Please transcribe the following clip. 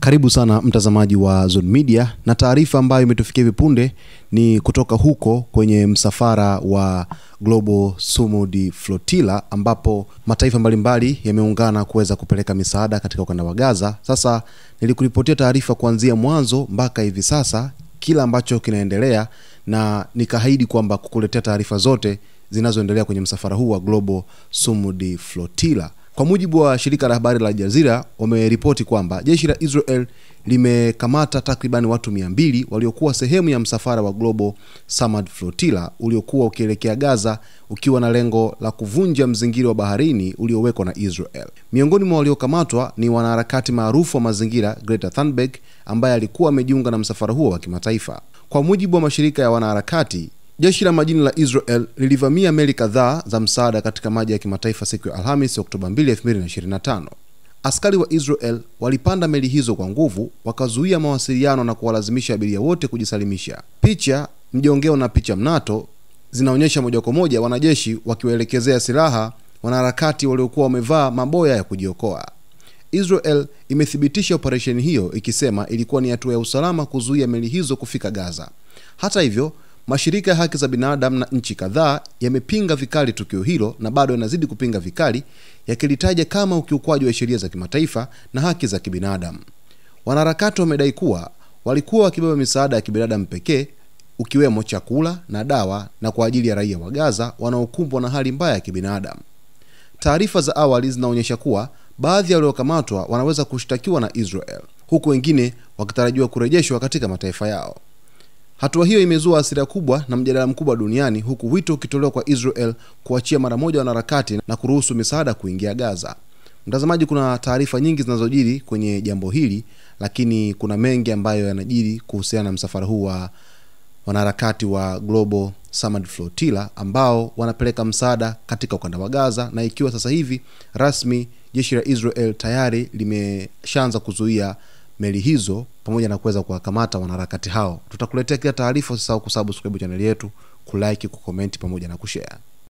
Karibu sana mtazamaji wa Zone Media, na taarifa ambayo imetufikia hivi punde ni kutoka huko kwenye msafara wa Global Sumud Flotilla ambapo mataifa mbalimbali yameungana kuweza kupeleka misaada katika ukanda wa Gaza. Sasa nilikuripotia taarifa kuanzia mwanzo mpaka hivi sasa kila ambacho kinaendelea, na nikaahidi kwamba kukuletea taarifa zote zinazoendelea kwenye msafara huu wa Global Sumud Flotilla. Kwa mujibu wa shirika la habari la Al Jazeera, wameripoti kwamba jeshi la Israel limekamata takriban watu 200 waliokuwa sehemu ya msafara wa Global Sumud Flotilla uliokuwa ukielekea Gaza, ukiwa na lengo la kuvunja mzingiro wa baharini uliowekwa na Israel. Miongoni mwa waliokamatwa ni wanaharakati maarufu wa mazingira Greta Thunberg, ambaye alikuwa amejiunga na msafara huo wa kimataifa. Kwa mujibu wa mashirika ya wanaharakati, jeshi la majini la Israel lilivamia meli kadhaa za msaada katika maji ya kimataifa siku ya Alhamisi, Oktoba 2, 2025. Askari wa Israel walipanda meli hizo kwa nguvu, wakazuia mawasiliano na kuwalazimisha abiria wote kujisalimisha. Picha mjongeo na picha mnato zinaonyesha moja kwa moja wanajeshi wakiwaelekezea silaha wanaharakati waliokuwa wamevaa maboya ya kujiokoa. Israel imethibitisha operesheni hiyo ikisema ilikuwa ni hatua ya usalama kuzuia meli hizo kufika Gaza. Hata hivyo, mashirika ya haki za binadamu na nchi kadhaa yamepinga vikali tukio hilo na bado yanazidi kupinga vikali, yakilitaja kama ukiukwaji wa sheria za kimataifa na haki za kibinadamu. Wanaharakati wamedai kuwa walikuwa wakibeba misaada ya kibinadamu pekee, ukiwemo chakula na dawa, na kwa ajili ya raia wa Gaza wanaokumbwa na hali mbaya ya kibinadamu. Taarifa za awali zinaonyesha kuwa baadhi ya waliokamatwa wanaweza kushtakiwa na Israel, huku wengine wakitarajiwa kurejeshwa katika mataifa yao. Hatua hiyo imezua hasira kubwa na mjadala mkubwa duniani, huku wito ukitolewa kwa Israel kuachia mara moja wanaharakati na kuruhusu misaada kuingia Gaza. Mtazamaji, kuna taarifa nyingi zinazojiri kwenye jambo hili, lakini kuna mengi ambayo yanajiri kuhusiana na msafara huu wa wanaharakati wa Global Sumud Flotilla ambao wanapeleka msaada katika ukanda wa Gaza, na ikiwa sasa hivi rasmi jeshi la Israel tayari limeshaanza kuzuia meli hizo pamoja na kuweza kuwakamata wanaharakati hao. Tutakuletea kila taarifa. Usisahau kusubscribe channel yetu, kulike, kucomment pamoja na kushare.